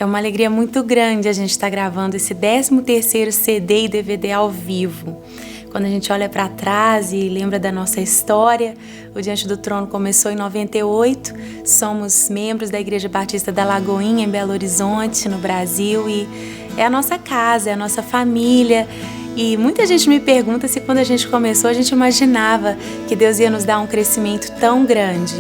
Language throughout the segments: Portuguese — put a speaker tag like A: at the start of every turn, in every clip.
A: É uma alegria muito grande a gente estar gravando esse 13º CD e DVD ao vivo. Quando a gente olha para trás e lembra da nossa história, o Diante do Trono começou em 98, somos membros da Igreja Batista da Lagoinha, em Belo Horizonte, no Brasil, e é a nossa casa, é a nossa família. E muita gente me pergunta se quando a gente começou a gente imaginava que Deus ia nos dar um crescimento tão grande.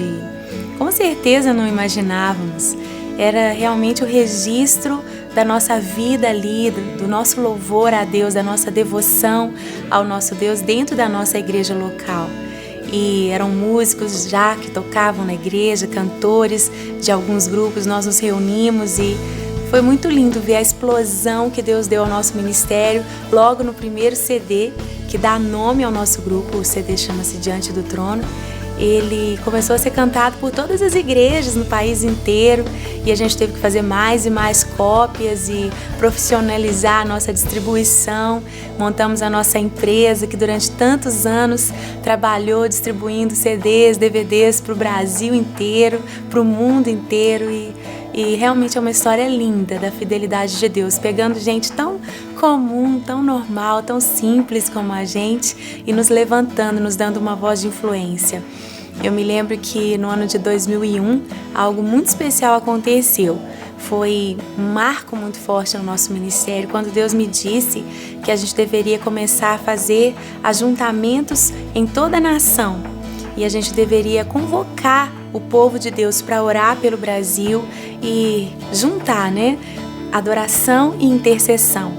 A: Com certeza não imaginávamos. Era realmente o registro da nossa vida ali, do nosso louvor a Deus, da nossa devoção ao nosso Deus dentro da nossa igreja local. E eram músicos já que tocavam na igreja, cantores de alguns grupos, nós nos reunimos e foi muito lindo ver a explosão que Deus deu ao nosso ministério logo no primeiro CD, que dá nome ao nosso grupo, o CD chama-se Diante do Trono. Ele começou a ser cantado por todas as igrejas no país inteiro e a gente teve que fazer mais e mais cópias e profissionalizar a nossa distribuição. Montamos a nossa empresa que durante tantos anos trabalhou distribuindo CDs, DVDs para o Brasil inteiro, para o mundo inteiro e realmente é uma história linda da fidelidade de Deus, pegando gente tão comum, tão normal, tão simples como a gente e nos levantando, nos dando uma voz de influência. Eu me lembro que no ano de 2001, algo muito especial aconteceu. Foi um marco muito forte no nosso ministério, quando Deus me disse que a gente deveria começar a fazer ajuntamentos em toda a nação. E a gente deveria convocar o povo de Deus para orar pelo Brasil e juntar, adoração e intercessão.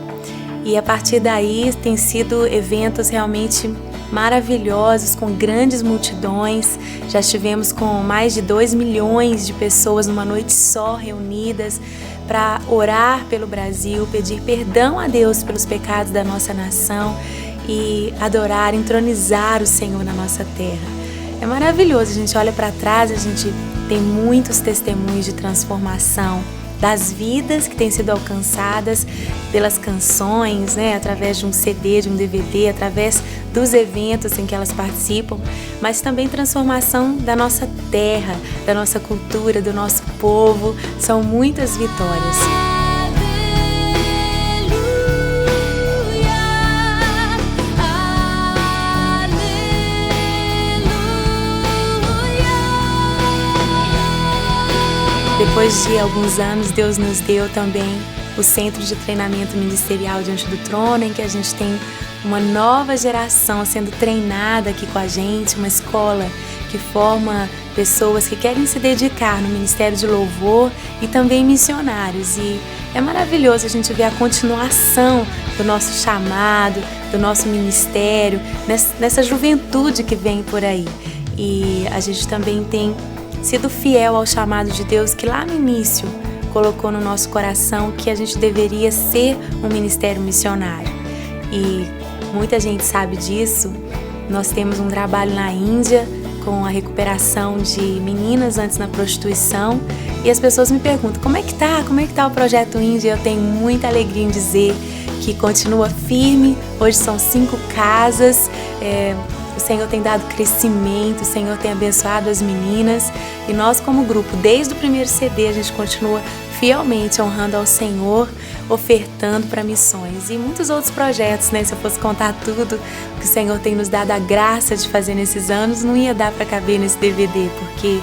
A: E a partir daí tem sido eventos realmente maravilhosos, com grandes multidões. Já estivemos com mais de 2 milhões de pessoas numa noite só reunidas para orar pelo Brasil, pedir perdão a Deus pelos pecados da nossa nação e adorar, entronizar o Senhor na nossa terra. É maravilhoso, a gente olha para trás, a gente tem muitos testemunhos de transformação das vidas que têm sido alcançadas pelas canções, através de um CD, de um DVD, através dos eventos em que elas participam, mas também transformação da nossa terra, da nossa cultura, do nosso povo. São muitas vitórias. Depois de alguns anos, Deus nos deu também o Centro de Treinamento Ministerial Diante do Trono, em que a gente tem uma nova geração sendo treinada aqui com a gente, uma escola que forma pessoas que querem se dedicar no Ministério de Louvor e também missionários. E é maravilhoso a gente ver a continuação do nosso chamado, do nosso ministério, nessa juventude que vem por aí. E a gente também tem sido fiel ao chamado de Deus que lá no início colocou no nosso coração que a gente deveria ser um ministério missionário. E muita gente sabe disso. Nós temos um trabalho na Índia com a recuperação de meninas antes na prostituição e as pessoas me perguntam como é que tá o projeto Índia. Eu tenho muita alegria em dizer que continua firme. Hoje são 5 casas. O Senhor tem dado crescimento, o Senhor tem abençoado as meninas e nós como grupo, desde o primeiro CD, a gente continua fielmente honrando ao Senhor, ofertando para missões e muitos outros projetos, Se eu fosse contar tudo que o Senhor tem nos dado a graça de fazer nesses anos, não ia dar para caber nesse DVD, porque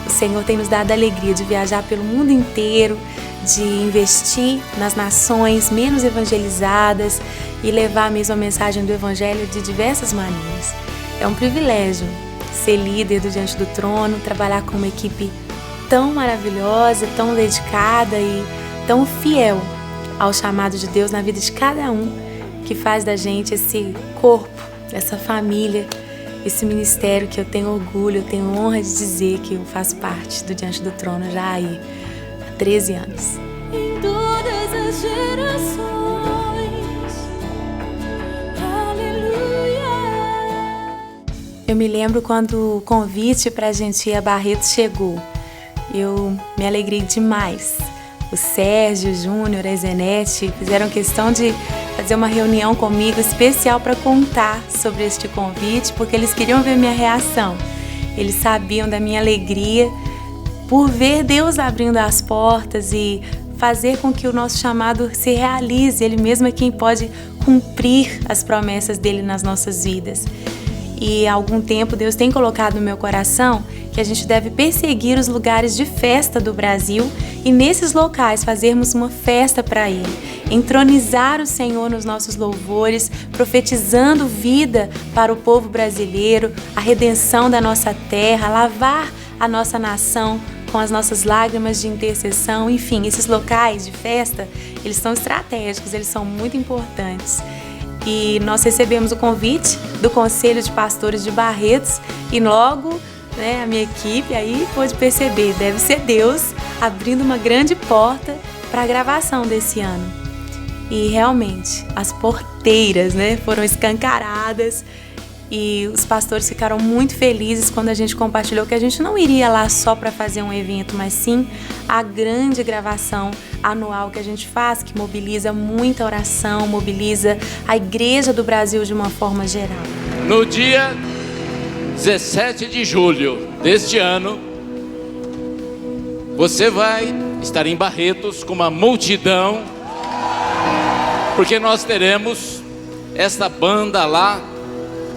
A: o Senhor tem nos dado a alegria de viajar pelo mundo inteiro, de investir nas nações menos evangelizadas e levar a mesma mensagem do Evangelho de diversas maneiras. É um privilégio ser líder do Diante do Trono, trabalhar com uma equipe tão maravilhosa, tão dedicada e tão fiel ao chamado de Deus na vida de cada um, que faz da gente esse corpo, essa família, esse ministério que eu tenho orgulho, eu tenho honra de dizer que eu faço parte do Diante do Trono já há 13 anos.
B: Em todas as gerações.
A: Eu me lembro quando o convite para a gente ir a Barretos chegou. Eu me alegrei demais. O Sérgio, o Júnior, a Zenete fizeram questão de fazer uma reunião comigo especial para contar sobre este convite, porque eles queriam ver minha reação. Eles sabiam da minha alegria por ver Deus abrindo as portas e fazer com que o nosso chamado se realize. Ele mesmo é quem pode cumprir as promessas dele nas nossas vidas. E há algum tempo Deus tem colocado no meu coração que a gente deve perseguir os lugares de festa do Brasil e nesses locais fazermos uma festa para Ele, entronizar o Senhor nos nossos louvores, profetizando vida para o povo brasileiro, a redenção da nossa terra, lavar a nossa nação com as nossas lágrimas de intercessão. Enfim, esses locais de festa, eles são estratégicos, eles são muito importantes. E nós recebemos o convite do Conselho de Pastores de Barretos e logo, a minha equipe aí pôde perceber, deve ser Deus abrindo uma grande porta para a gravação desse ano. E realmente, as porteiras, foram escancaradas e os pastores ficaram muito felizes quando a gente compartilhou que a gente não iria lá só para fazer um evento, mas sim a grande gravação anual que a gente faz, que mobiliza muita oração, mobiliza a Igreja do Brasil de uma forma geral.
C: No dia 17 de julho deste ano, você vai estar em Barretos com uma multidão, porque nós teremos esta banda lá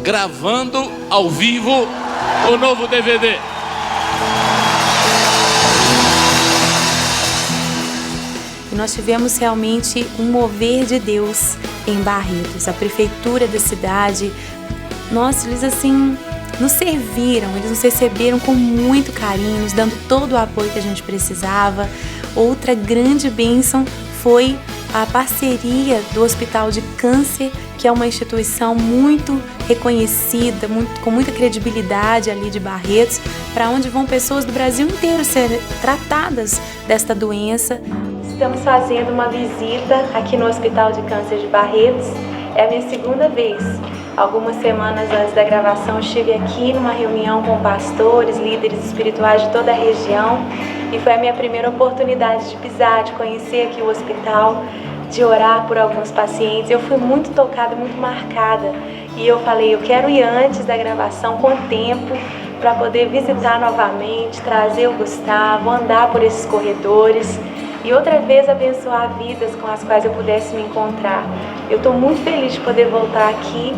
C: gravando ao vivo o novo DVD.
A: E nós tivemos realmente um mover de Deus em Barretos. A prefeitura da cidade, eles nos serviram, eles nos receberam com muito carinho, nos dando todo o apoio que a gente precisava. Outra grande bênção foi a parceria do Hospital de Câncer, que é uma instituição muito reconhecida, com muita credibilidade ali de Barretos, para onde vão pessoas do Brasil inteiro ser tratadas desta doença. Estamos fazendo uma visita aqui no Hospital de Câncer de Barretos. É a minha segunda vez. Algumas semanas antes da gravação, estive aqui numa reunião com pastores, líderes espirituais de toda a região, e foi a minha primeira oportunidade de pisar, de conhecer aqui o hospital, de orar por alguns pacientes. Eu fui muito tocada, muito marcada, e eu falei, eu quero ir antes da gravação com tempo para poder visitar novamente, trazer o Gustavo, andar por esses corredores e outra vez abençoar vidas com as quais eu pudesse me encontrar. Eu estou muito feliz de poder voltar aqui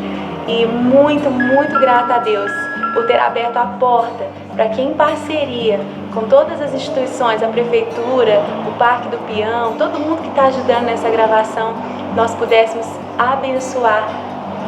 A: e muito, muito grata a Deus por ter aberto a porta para que, em parceria com todas as instituições, a Prefeitura, o Parque do Peão, todo mundo que está ajudando nessa gravação, nós pudéssemos abençoar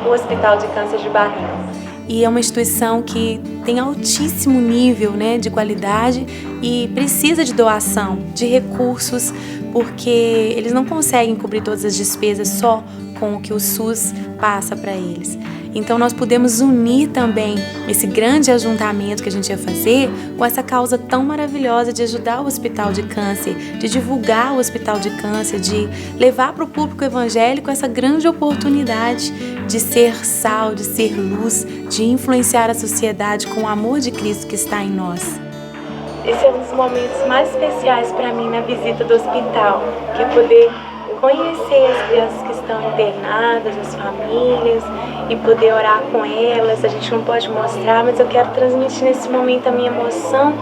A: o Hospital de Câncer de Barretos. E é uma instituição que tem altíssimo nível, de qualidade e precisa de doação, de recursos, porque eles não conseguem cobrir todas as despesas só com o que o SUS passa para eles. Então nós pudemos unir também esse grande ajuntamento que a gente ia fazer com essa causa tão maravilhosa de ajudar o Hospital de Câncer, de divulgar o Hospital de Câncer, de levar para o público evangélico essa grande oportunidade de ser sal, de ser luz, de influenciar a sociedade com o amor de Cristo que está em nós. Esse é um dos momentos mais especiais para mim na visita do hospital, que é poder conhecer as crianças que estão internadas, as famílias, e poder orar com elas. A gente não pode mostrar, mas eu quero transmitir nesse momento a minha emoção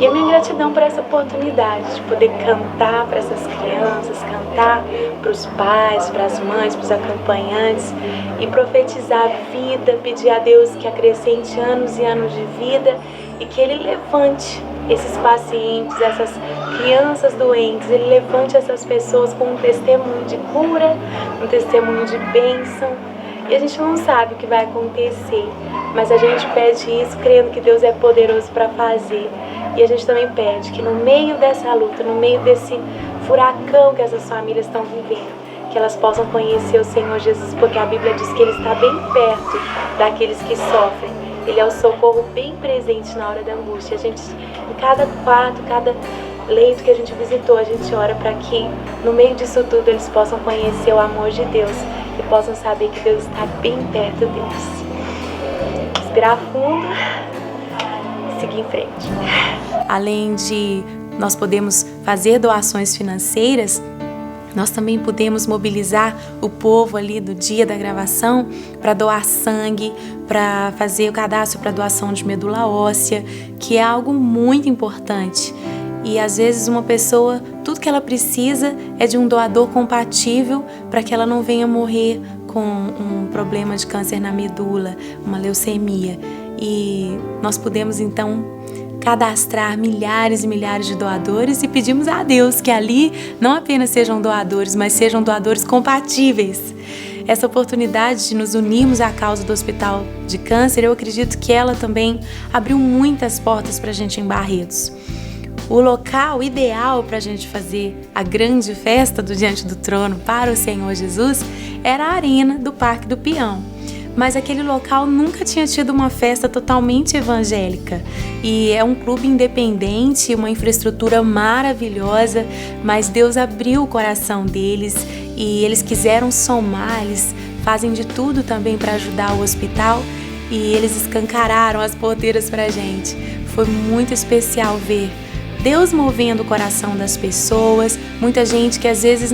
A: e a minha gratidão por essa oportunidade de poder cantar para essas crianças, cantar para os pais, para as mães, para os acompanhantes e profetizar vida, pedir a Deus que acrescente anos e anos de vida e que Ele levante esses pacientes, essas crianças doentes, Ele levante essas pessoas com um testemunho de cura, um testemunho de bênção. E a gente não sabe o que vai acontecer, mas a gente pede isso crendo que Deus é poderoso para fazer. E a gente também pede que no meio dessa luta, no meio desse furacão que essas famílias estão vivendo, que elas possam conhecer o Senhor Jesus, porque a Bíblia diz que Ele está bem perto daqueles que sofrem. Ele é o socorro bem presente na hora da angústia. A gente, em cada quarto, cada leito que a gente visitou, a gente ora para que no meio disso tudo eles possam conhecer o amor de Deus e possam saber que Deus está bem perto deles. Respirar fundo e seguir em frente. Além de nós podemos fazer doações financeiras, nós também podemos mobilizar o povo ali do dia da gravação para doar sangue, para fazer o cadastro para doação de medula óssea, que é algo muito importante. E às vezes uma pessoa, tudo que ela precisa é de um doador compatível para que ela não venha morrer com um problema de câncer na medula, uma leucemia. E nós podemos então cadastrar milhares e milhares de doadores e pedimos a Deus que ali não apenas sejam doadores, mas sejam doadores compatíveis. Essa oportunidade de nos unirmos à causa do Hospital de Câncer, eu acredito que ela também abriu muitas portas para a gente em Barretos. O local ideal para a gente fazer a grande festa do Diante do Trono para o Senhor Jesus era a arena do Parque do Peão. Mas aquele local nunca tinha tido uma festa totalmente evangélica. E é um clube independente, uma infraestrutura maravilhosa, mas Deus abriu o coração deles e eles quiseram somar, eles fazem de tudo também para ajudar o hospital e eles escancararam as porteiras para a gente. Foi muito especial ver Deus movendo o coração das pessoas, muita gente que às vezes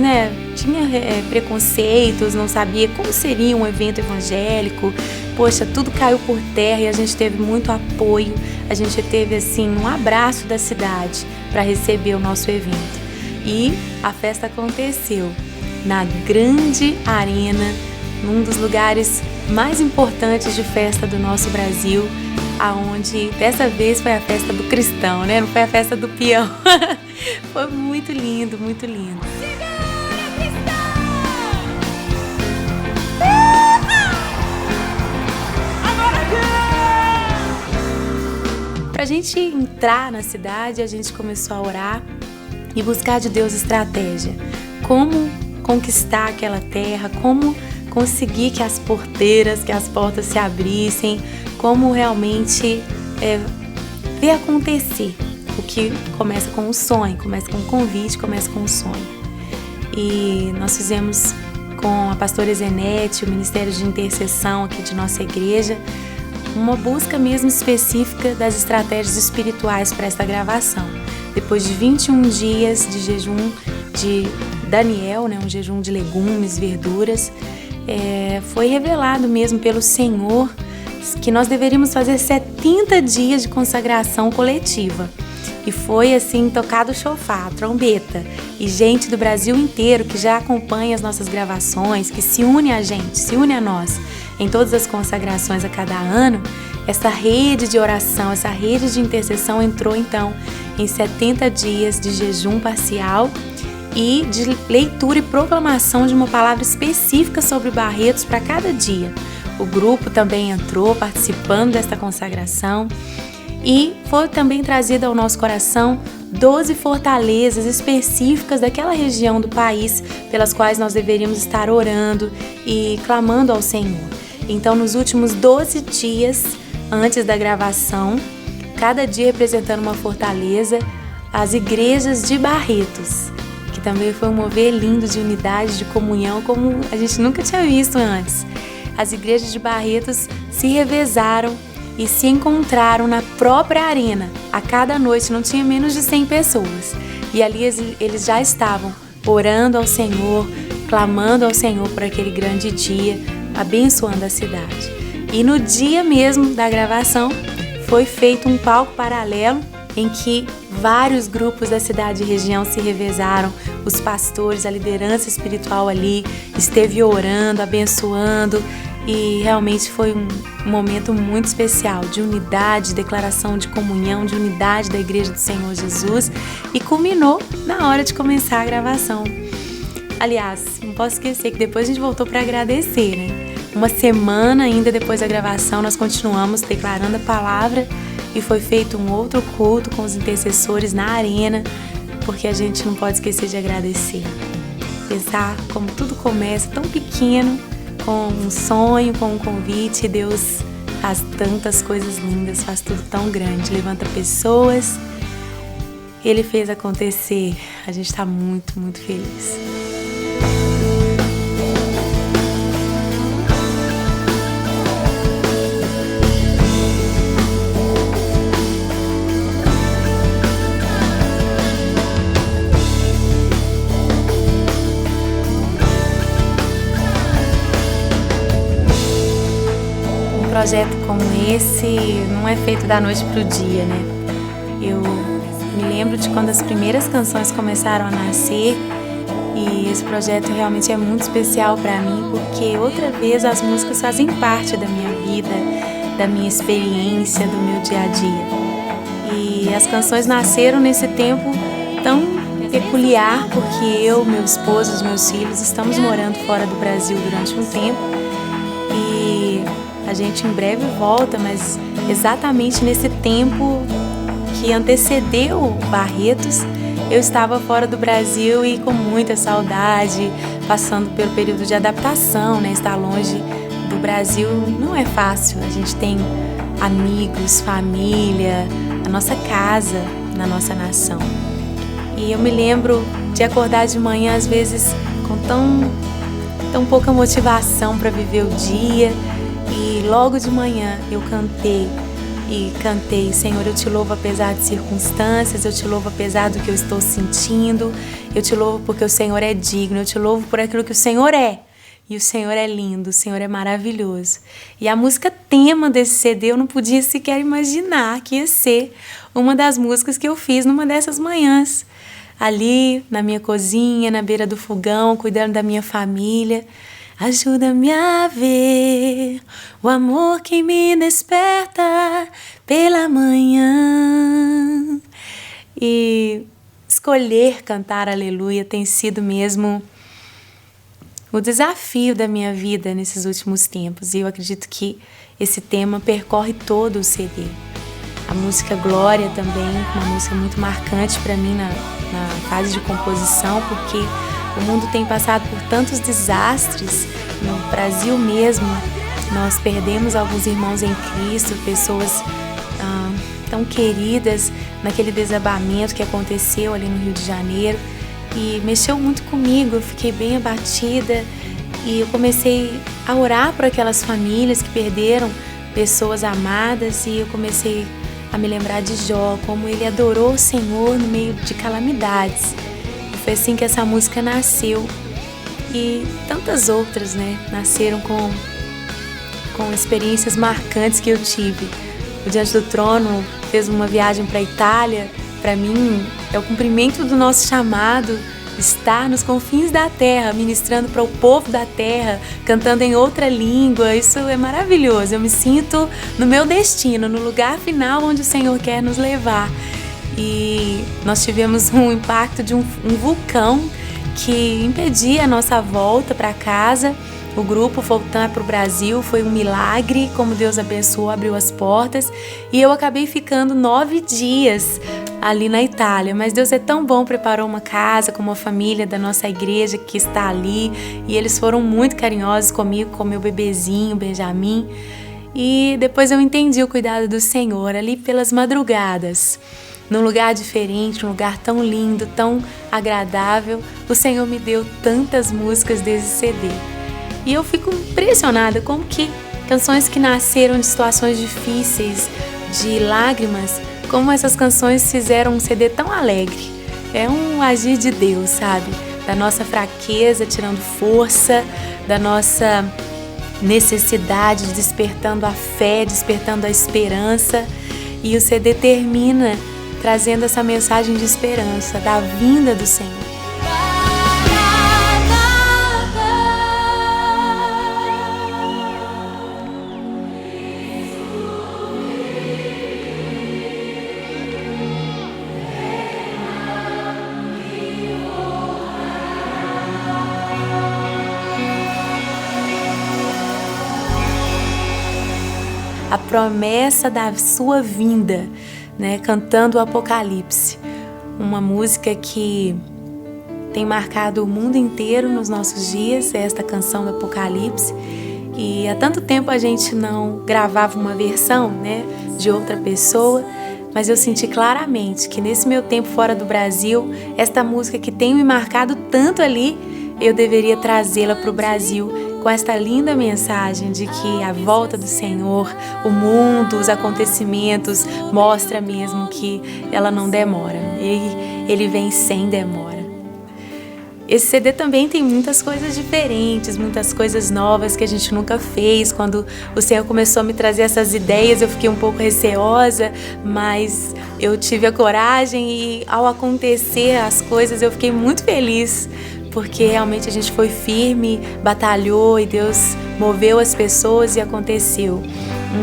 A: tinha preconceitos, não sabia como seria um evento evangélico. Poxa, tudo caiu por terra e a gente teve muito apoio, a gente teve assim um abraço da cidade para receber o nosso evento. E a festa aconteceu na grande arena, num dos lugares mais importantes de festa do nosso Brasil, aonde dessa vez foi a festa do cristão, né? Não foi a festa do peão. Foi muito lindo, muito lindo. Pra gente entrar na cidade, a gente começou a orar e buscar de Deus estratégia. Como conquistar aquela terra, como conseguir que as porteiras, que as portas se abrissem, como realmente ver acontecer. O que começa com um sonho, começa com um convite, começa com um sonho. E nós fizemos com a pastora Zenete, o Ministério de Intercessão aqui de nossa igreja, uma busca mesmo específica das estratégias espirituais para esta gravação. Depois de 21 dias de jejum de Daniel, um jejum de legumes, verduras, foi revelado mesmo pelo Senhor que nós deveríamos fazer 70 dias de consagração coletiva. E foi assim, tocado o chofar, a trombeta. E gente do Brasil inteiro que já acompanha as nossas gravações, que se une a gente, se une a nós em todas as consagrações a cada ano, essa rede de oração, essa rede de intercessão entrou então em 70 dias de jejum parcial e de leitura e proclamação de uma palavra específica sobre Barretos para cada dia. O grupo também entrou participando desta consagração e foi também trazida ao nosso coração 12 fortalezas específicas daquela região do país pelas quais nós deveríamos estar orando e clamando ao Senhor. Então, nos últimos 12 dias antes da gravação, cada dia representando uma fortaleza, as igrejas de Barretos, que também foi um mover lindo de unidade, de comunhão, como a gente nunca tinha visto antes. As igrejas de Barretos se revezaram e se encontraram na própria arena. A cada noite não tinha menos de 100 pessoas. E ali eles já estavam orando ao Senhor, clamando ao Senhor por aquele grande dia, abençoando a cidade. E no dia mesmo da gravação, foi feito um palco paralelo em que vários grupos da cidade e região se revezaram. Os pastores, a liderança espiritual ali esteve orando, abençoando. E realmente foi um momento muito especial de unidade, declaração de comunhão, de unidade da Igreja do Senhor Jesus. E culminou na hora de começar a gravação. Aliás, não posso esquecer que depois a gente voltou para agradecer, né? Uma semana ainda depois da gravação, nós continuamos declarando a palavra e foi feito um outro culto com os intercessores na arena, porque a gente não pode esquecer de agradecer. Pensar como tudo começa tão pequeno, com um sonho, com um convite, Deus faz tantas coisas lindas, faz tudo tão grande, levanta pessoas. Ele fez acontecer. A gente está muito, muito feliz. Um projeto como esse não é feito da noite para o dia, né? Eu me lembro de quando as primeiras canções começaram a nascer, e esse projeto realmente é muito especial para mim, porque outra vez as músicas fazem parte da minha vida, da minha experiência, do meu dia a dia. E as canções nasceram nesse tempo tão peculiar, porque eu, meu esposo, os meus filhos estamos morando fora do Brasil durante um tempo, e a gente em breve volta, mas exatamente nesse tempo que antecedeu o Barretos, eu estava fora do Brasil e com muita saudade, passando pelo período de adaptação, né? Estar longe do Brasil não é fácil. A gente tem amigos, família, a nossa casa na nossa nação. E eu me lembro de acordar de manhã, às vezes, com tão pouca motivação para viver o dia. E logo de manhã eu cantei, Senhor, eu te louvo apesar de circunstâncias, eu te louvo apesar do que eu estou sentindo, eu te louvo porque o Senhor é digno, eu te louvo por aquilo que o Senhor é. E o Senhor é lindo, o Senhor é maravilhoso. E a música tema desse CD eu não podia sequer imaginar que ia ser uma das músicas que eu fiz numa dessas manhãs. Ali, na minha cozinha, na beira do fogão, cuidando da minha família. Ajuda-me a ver o amor que me desperta pela manhã. E escolher cantar Aleluia tem sido mesmo o desafio da minha vida nesses últimos tempos. E eu acredito que esse tema percorre todo o CD. A música Glória também, uma música muito marcante para mim na fase de composição, porque o mundo tem passado por tantos desastres. No Brasil mesmo, nós perdemos alguns irmãos em Cristo, pessoas tão queridas naquele desabamento que aconteceu ali no Rio de Janeiro. E mexeu muito comigo, eu fiquei bem abatida e eu comecei a orar por aquelas famílias que perderam pessoas amadas, e eu comecei a me lembrar de Jó, como ele adorou o Senhor no meio de calamidades. E foi assim que essa música nasceu, e tantas outras, né, nasceram com experiências marcantes que eu tive. O Diante do Trono fez uma viagem para a Itália. Para mim é o cumprimento do nosso chamado, estar nos confins da terra, ministrando para o povo da terra, cantando em outra língua. Isso é maravilhoso. Eu me sinto no meu destino, no lugar final onde o Senhor quer nos levar. E nós tivemos um impacto de um vulcão que impedia a nossa volta para casa. O grupo voltar para o Brasil foi um milagre, como Deus abençoou, abriu as portas, e eu acabei ficando 9 dias ali na Itália. Mas Deus é tão bom, preparou uma casa com uma família da nossa igreja que está ali, e eles foram muito carinhosos comigo, com meu bebezinho, Benjamin. E depois eu entendi o cuidado do Senhor ali pelas madrugadas. Num lugar diferente, um lugar tão lindo, tão agradável, o Senhor me deu tantas músicas desse CD. E eu fico impressionada como que canções que nasceram de situações difíceis, de lágrimas, como essas canções fizeram um CD tão alegre. É um agir de Deus, sabe? Da nossa fraqueza, tirando força, da nossa necessidade, despertando a fé, despertando a esperança. E o CD termina trazendo essa mensagem de esperança, da vinda do Senhor. A promessa da sua vinda, né? Cantando o Apocalipse, uma música que tem marcado o mundo inteiro nos nossos dias, esta canção do Apocalipse. E há tanto tempo a gente não gravava uma versão, né, de outra pessoa, mas eu senti claramente que nesse meu tempo fora do Brasil, esta música que tem me marcado tanto ali, eu deveria trazê-la para o Brasil, com esta linda mensagem de que a volta do Senhor, o mundo, os acontecimentos, mostra mesmo que ela não demora. Ele vem sem demora. Esse CD também tem muitas coisas diferentes, muitas coisas novas que a gente nunca fez. Quando o Senhor começou a me trazer essas ideias, eu fiquei um pouco receosa, mas eu tive a coragem e ao acontecer as coisas eu fiquei muito feliz, porque realmente a gente foi firme, batalhou e Deus moveu as pessoas e aconteceu.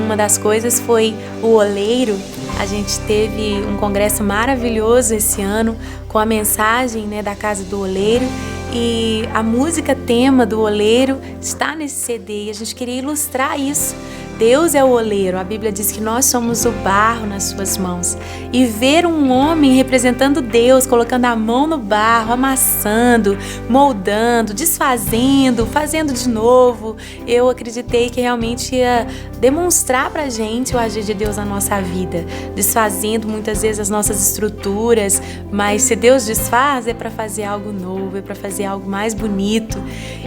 A: Uma das coisas foi o Oleiro. A gente teve um congresso maravilhoso esse ano com a mensagem, né, da Casa do Oleiro, e a música tema do Oleiro está nesse CD e a gente queria ilustrar isso. Deus é o oleiro, a Bíblia diz que nós somos o barro nas suas mãos. E ver um homem representando Deus, colocando a mão no barro, amassando, moldando, desfazendo, fazendo de novo, eu acreditei que realmente ia demonstrar pra gente o agir de Deus na nossa vida, desfazendo muitas vezes as nossas estruturas, mas se Deus desfaz é para fazer algo novo, é para fazer algo mais bonito,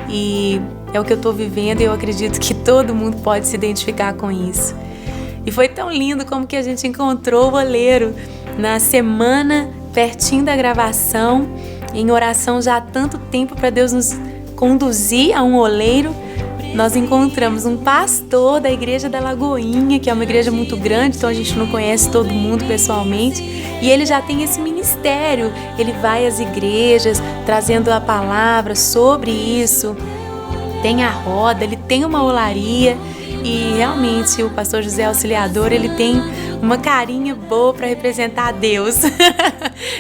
A: e é o que eu estou vivendo e eu acredito que todo mundo pode se identificar com isso. E foi tão lindo como que a gente encontrou o Oleiro na semana pertinho da gravação, em oração já há tanto tempo para Deus nos conduzir a um oleiro. Nós encontramos um pastor da igreja da Lagoinha, que é uma igreja muito grande, então a gente não conhece todo mundo pessoalmente, e ele já tem esse ministério, ele vai às igrejas trazendo a palavra sobre isso, tem a roda, ele tem uma olaria, e realmente o pastor José Auxiliador, ele tem uma carinha boa para representar Deus.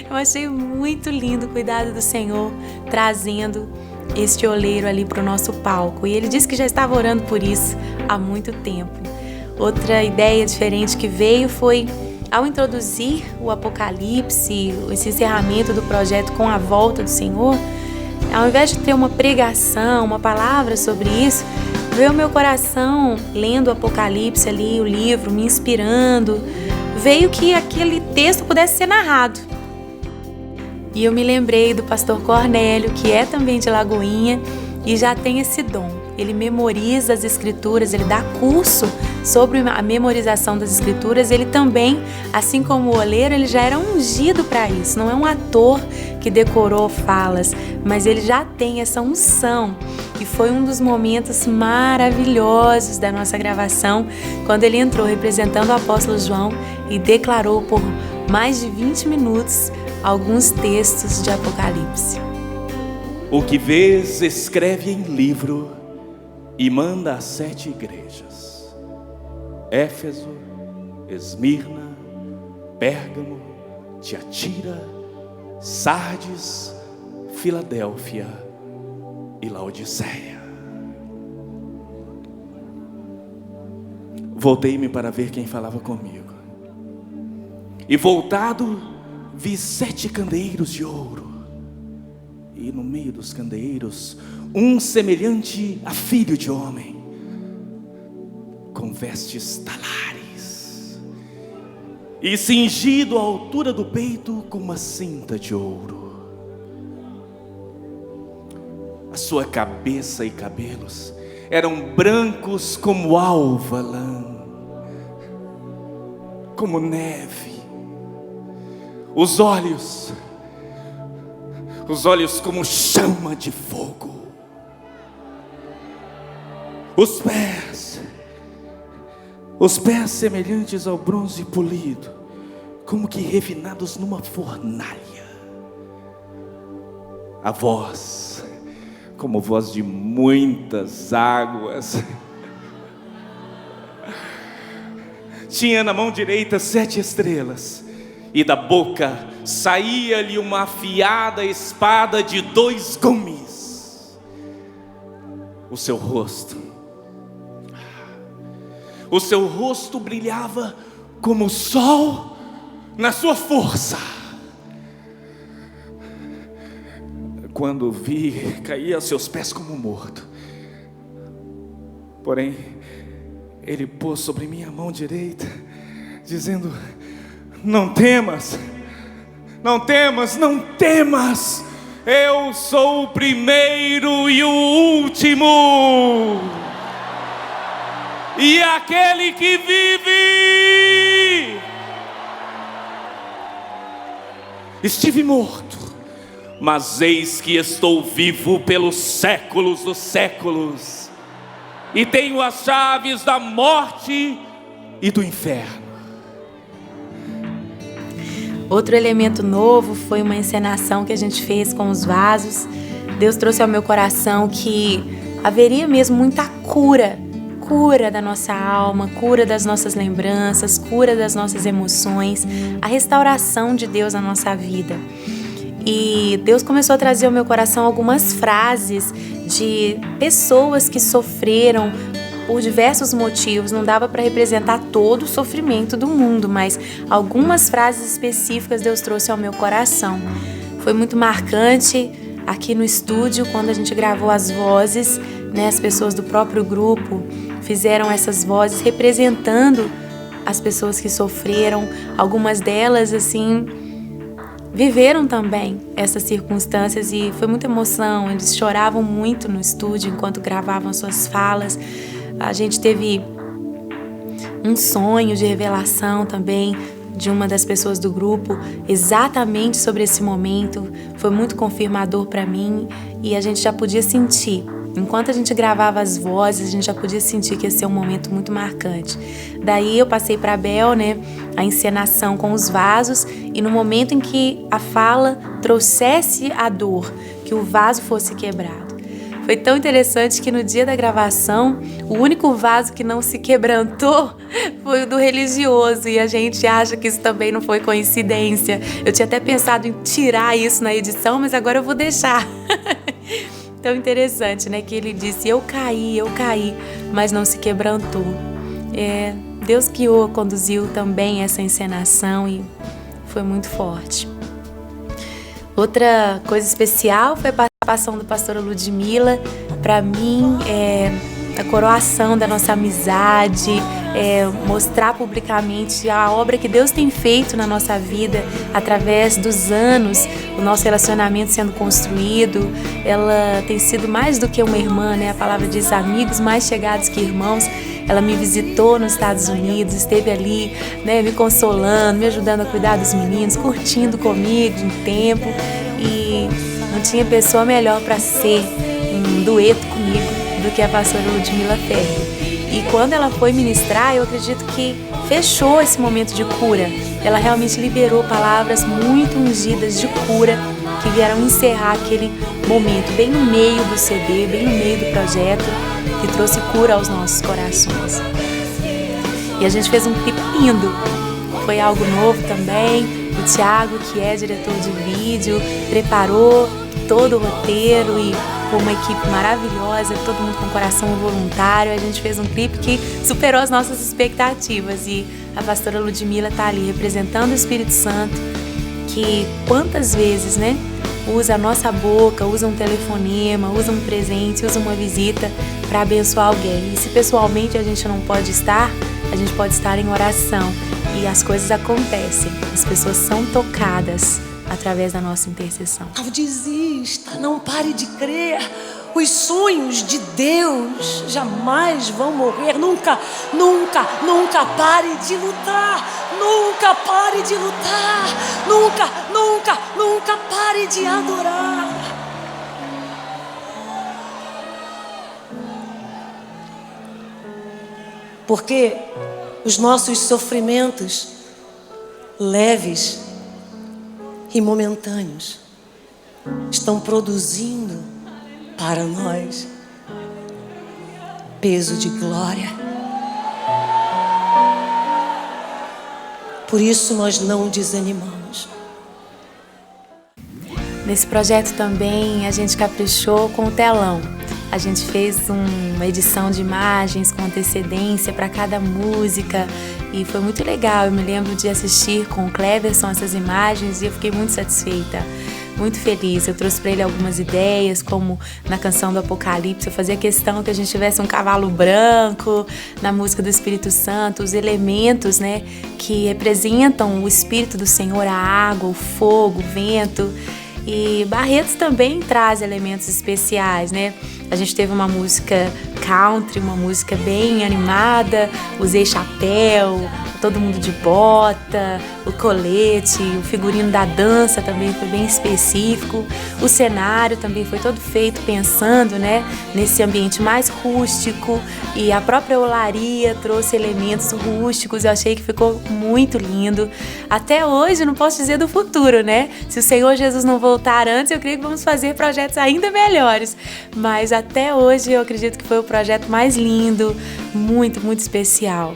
A: Eu achei muito lindo o cuidado do Senhor trazendo este oleiro ali para o nosso palco, e ele disse que já estava orando por isso há muito tempo. Outra ideia diferente que veio foi, ao introduzir o Apocalipse, esse encerramento do projeto com a volta do Senhor, ao invés de ter uma pregação, uma palavra sobre isso, veio o meu coração lendo o Apocalipse ali, o livro, me inspirando, veio que aquele texto pudesse ser narrado. E eu me lembrei do pastor Cornélio, que é também de Lagoinha e já tem esse dom. Ele memoriza as escrituras, ele dá curso sobre a memorização das escrituras. Ele também, assim como o oleiro, ele já era ungido para isso. Não é um ator que decorou falas, mas ele já tem essa unção. E foi um dos momentos maravilhosos da nossa gravação, quando ele entrou representando o apóstolo João e declarou por mais de 20 minutos alguns textos de Apocalipse.
D: O que vês, escreve em livro e manda às 7 igrejas: Éfeso, Esmirna, Pérgamo, Tiatira, Sardes, Filadélfia e Laodiceia. Voltei-me para ver quem falava comigo, e voltado vi 7 candeeiros de ouro, e no meio dos candeeiros um semelhante a filho de homem, com vestes talares, e cingido à altura do peito com uma cinta de ouro. A sua cabeça e cabelos eram brancos como alva lã, como neve. Os olhos como chama de fogo. Os pés semelhantes ao bronze polido, como que refinados numa fornalha. A voz, como voz de muitas águas. Tinha na mão direita 7 estrelas, e da boca saía-lhe uma afiada espada de 2 gumes. O seu rosto brilhava como o sol na sua força. Quando o vi, caí a seus pés como morto. Porém, ele pôs sobre minha mão direita, dizendo: não temas, não temas, não temas. Eu sou o primeiro e o último, e aquele que vive. Estive morto, mas eis que estou vivo pelos séculos dos séculos, e tenho as chaves da morte e do inferno.
A: Outro elemento novo foi uma encenação que a gente fez com os vasos. Deus trouxe ao meu coração que haveria mesmo muita cura da nossa alma, cura das nossas lembranças, cura das nossas emoções, a restauração de Deus na nossa vida. E Deus começou a trazer ao meu coração algumas frases de pessoas que sofreram por diversos motivos. Não dava para representar todo o sofrimento do mundo, mas algumas frases específicas Deus trouxe ao meu coração. Foi muito marcante aqui no estúdio, quando a gente gravou as vozes, né, as pessoas do próprio grupo fizeram essas vozes representando as pessoas que sofreram. Algumas delas, assim, viveram também essas circunstâncias e foi muita emoção. Eles choravam muito no estúdio enquanto gravavam suas falas. A gente teve um sonho de revelação também de uma das pessoas do grupo exatamente sobre esse momento. Foi muito confirmador para mim e a gente já podia sentir. Enquanto a gente gravava as vozes, a gente já podia sentir que ia ser um momento muito marcante. Daí eu passei para a Bel, né, a encenação com os vasos, e no momento em que a fala trouxesse a dor, que o vaso fosse quebrado. Foi tão interessante que no dia da gravação, o único vaso que não se quebrantou foi o do religioso, e a gente acha que isso também não foi coincidência. Eu tinha até pensado em tirar isso na edição, mas agora eu vou deixar. Tão interessante, né? Que ele disse, eu caí, mas não se quebrantou. Deus que conduziu também essa encenação e foi muito forte. Outra coisa especial foi a participação da pastora Ludmila. Para mim, a coroação da nossa amizade, mostrar publicamente a obra que Deus tem feito na nossa vida através dos anos, o nosso relacionamento sendo construído. Ela tem sido mais do que uma irmã, né? A palavra diz amigos mais chegados que irmãos. Ela me visitou nos Estados Unidos, esteve ali, né, me consolando, me ajudando a cuidar dos meninos, curtindo comigo um tempo, e não tinha pessoa melhor para ser um dueto comigo do que a pastora Ludmila Ferri. E quando ela foi ministrar, eu acredito que fechou esse momento de cura. Ela realmente liberou palavras muito ungidas de cura que vieram encerrar aquele momento, bem no meio do CD, bem no meio do projeto, que trouxe cura aos nossos corações. E a gente fez um clipe lindo. Foi algo novo também. O Thiago, que é diretor de vídeo, preparou todo o roteiro e com uma equipe maravilhosa, todo mundo com coração voluntário. A gente fez um clipe que superou as nossas expectativas e a pastora Ludmila está ali representando o Espírito Santo, que quantas vezes, né, usa a nossa boca, usa um telefonema, usa um presente, usa uma visita para abençoar alguém. E se pessoalmente a gente não pode estar, a gente pode estar em oração e as coisas acontecem, as pessoas são tocadas através da nossa intercessão.
E: Não desista, não pare de crer. Os sonhos de Deus jamais vão morrer. Nunca pare de lutar. Nunca pare de lutar. Nunca pare de adorar. Porque os nossos sofrimentos leves e momentâneos estão produzindo para nós peso de glória. Por isso nós não desanimamos.
A: Nesse projeto também a gente caprichou com o telão. A gente fez uma edição de imagens com antecedência para cada música e foi muito legal. Eu me lembro de assistir com o Cleverson essas imagens e eu fiquei muito satisfeita, muito feliz. Eu trouxe para ele algumas ideias, como na canção do Apocalipse, eu fazia questão que a gente tivesse um cavalo branco, na música do Espírito Santo, os elementos, né, que representam o Espírito do Senhor, a água, o fogo, o vento. E Barretos também traz elementos especiais, né? A gente teve uma música country, uma música bem animada, usei chapéu, todo mundo de bota, o colete, o figurino da dança também foi bem específico. O cenário também foi todo feito pensando, né, nesse ambiente mais rústico, e a própria olaria trouxe elementos rústicos. Eu achei que ficou muito lindo. Até hoje, não posso dizer do futuro, né? Se o Senhor Jesus não voltar antes, eu creio que vamos fazer projetos ainda melhores. Mas até hoje eu acredito que foi o projeto mais lindo, muito, muito especial.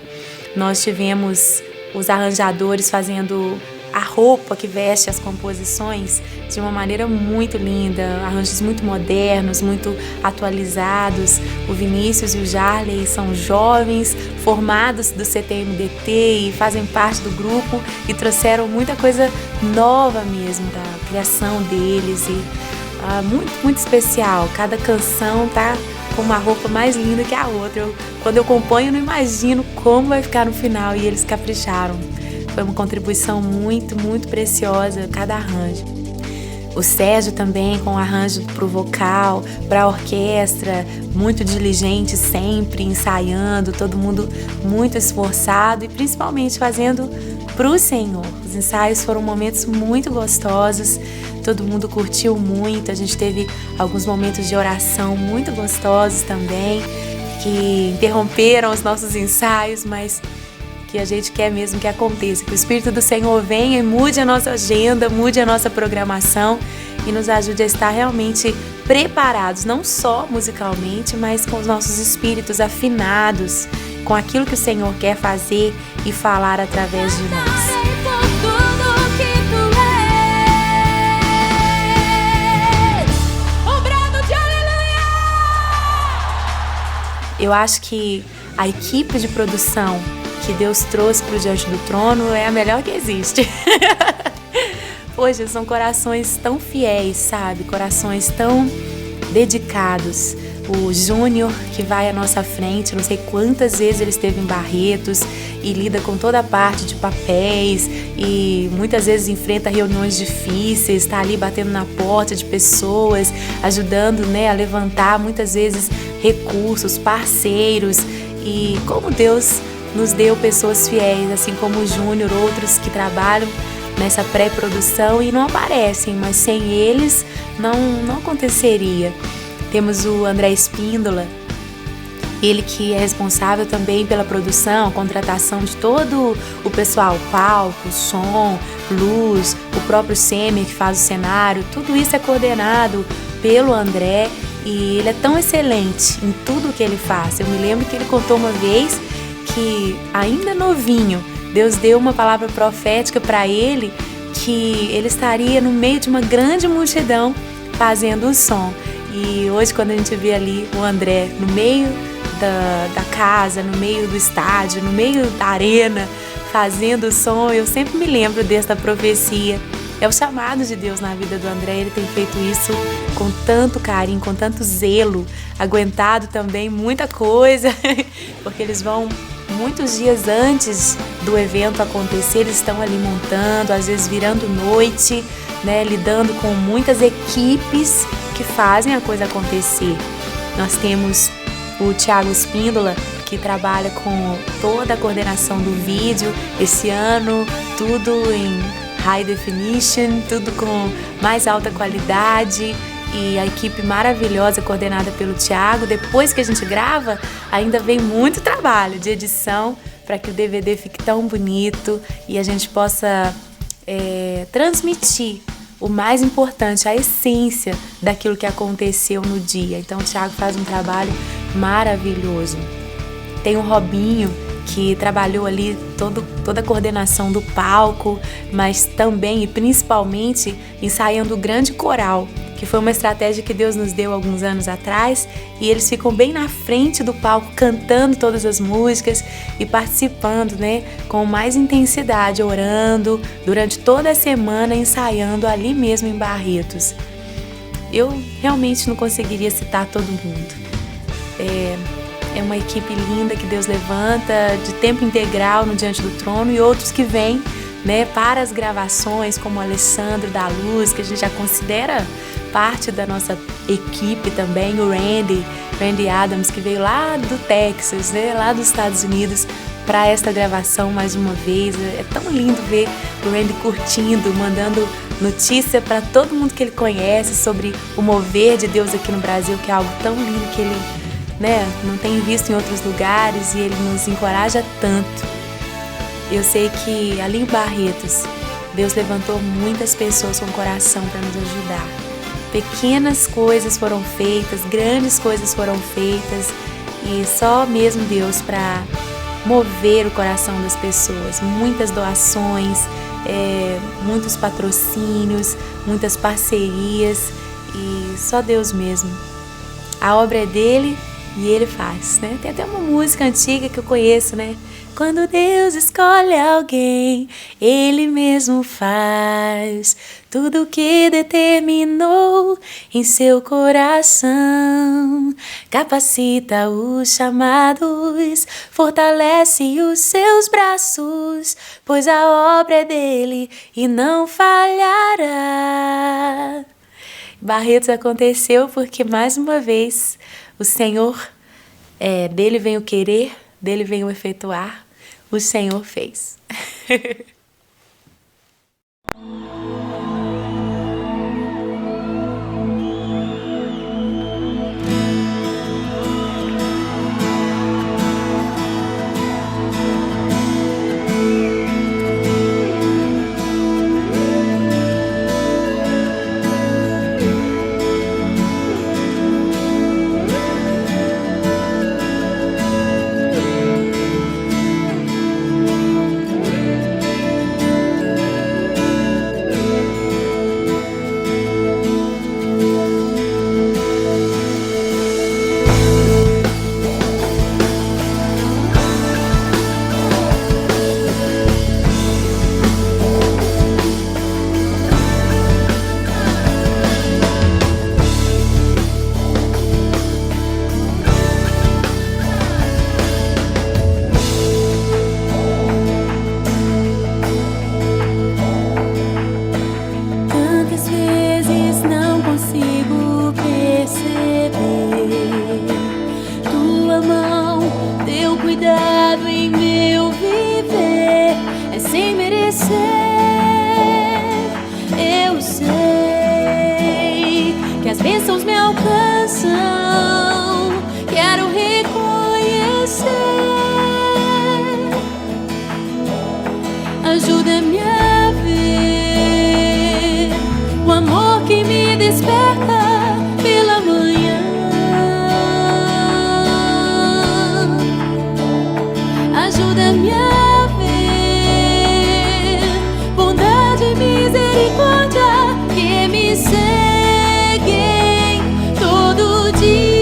A: Nós tivemos os arranjadores fazendo a roupa que veste as composições de uma maneira muito linda, arranjos muito modernos, muito atualizados. O Vinícius e o Jarley são jovens, formados do CTMDT e fazem parte do grupo e trouxeram muita coisa nova mesmo da criação deles, e muito, muito especial. Cada canção tá com uma roupa mais linda que a outra. Quando eu componho, eu não imagino como vai ficar no final, e eles capricharam. Foi uma contribuição muito, muito preciosa, cada arranjo. O Sérgio também com arranjo para o vocal, para a orquestra, muito diligente sempre, ensaiando, todo mundo muito esforçado e principalmente fazendo para o Senhor. Os ensaios foram momentos muito gostosos, todo mundo curtiu muito, a gente teve alguns momentos de oração muito gostosos também, que interromperam os nossos ensaios, mas que a gente quer mesmo que aconteça, que o Espírito do Senhor venha e mude a nossa agenda, mude a nossa programação e nos ajude a estar realmente preparados, não só musicalmente, mas com os nossos espíritos afinados, com aquilo que o Senhor quer fazer e falar através de nós. Eu acho que a equipe de produção que Deus trouxe para o Diante do Trono é a melhor que existe. Poxa, são corações tão fiéis, sabe? Corações tão dedicados. O Júnior, que vai à nossa frente, não sei quantas vezes ele esteve em Barretos e lida com toda a parte de papéis e muitas vezes enfrenta reuniões difíceis, está ali batendo na porta de pessoas, ajudando, né, a levantar muitas vezes recursos, parceiros. E como Deus nos deu pessoas fiéis, assim como o Júnior, outros que trabalham nessa pré-produção e não aparecem, mas sem eles não aconteceria. Temos o André Espíndola, ele que é responsável também pela produção, contratação de todo o pessoal, palco, som, luz, o próprio Semer que faz o cenário, tudo isso é coordenado pelo André e ele é tão excelente em tudo que ele faz. Eu me lembro que ele contou uma vez que, ainda novinho, Deus deu uma palavra profética para ele, que ele estaria no meio de uma grande multidão fazendo o som. E hoje, quando a gente vê ali o André no meio da casa, no meio do estádio, no meio da arena, fazendo o som, eu sempre me lembro desta profecia. É o chamado de Deus na vida do André, ele tem feito isso com tanto carinho, com tanto zelo, aguentado também muita coisa, porque eles vão muitos dias antes do evento acontecer, eles estão ali montando, às vezes virando noite, né, lidando com muitas equipes que fazem a coisa acontecer. Nós temos o Thiago Espíndola, que trabalha com toda a coordenação do vídeo, esse ano tudo em high definition, tudo com mais alta qualidade, e a equipe maravilhosa coordenada pelo Thiago. Depois que a gente grava, ainda vem muito trabalho de edição para que o DVD fique tão bonito e a gente possa transmitir o mais importante, a essência daquilo que aconteceu no dia. Então o Thiago faz um trabalho maravilhoso. Tem o Robinho, que trabalhou ali toda a coordenação do palco, mas também e principalmente ensaiando o grande coral, que foi uma estratégia que Deus nos deu alguns anos atrás, e eles ficam bem na frente do palco cantando todas as músicas e participando, né, com mais intensidade, orando durante toda a semana, ensaiando ali mesmo em Barretos. Eu realmente não conseguiria citar todo mundo. É uma equipe linda que Deus levanta de tempo integral no Diante do Trono, e outros que vêm, né, para as gravações, como o Alessandro da Luz, que a gente já considera parte da nossa equipe também, o Randy Adams, que veio lá do Texas, né, lá dos Estados Unidos, para esta gravação mais uma vez. É tão lindo ver o Randy curtindo, mandando notícia para todo mundo que ele conhece sobre o mover de Deus aqui no Brasil, que é algo tão lindo que ele, não tem visto em outros lugares, e ele nos encoraja tanto. Eu sei que ali em Barretos, Deus levantou muitas pessoas com coração para nos ajudar. Pequenas coisas foram feitas, grandes coisas foram feitas, e só mesmo Deus para mover o coração das pessoas. Muitas doações, muitos patrocínios, muitas parcerias, e só Deus mesmo. A obra é dele e ele faz, né? Tem até uma música antiga que eu conheço, né? Quando Deus escolhe alguém, Ele mesmo faz tudo o que determinou em seu coração. Capacita os chamados, fortalece os seus braços, pois a obra é dele e não falhará. Barretos aconteceu porque, mais uma vez, o Senhor, dele vem o querer, dele vem o efetuar, o Senhor fez.
B: Ajuda-me a ver o amor que me desperta pela manhã. Ajuda-me a ver bondade e misericórdia que me seguem todo dia.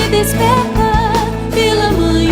B: Desperta pela manhã.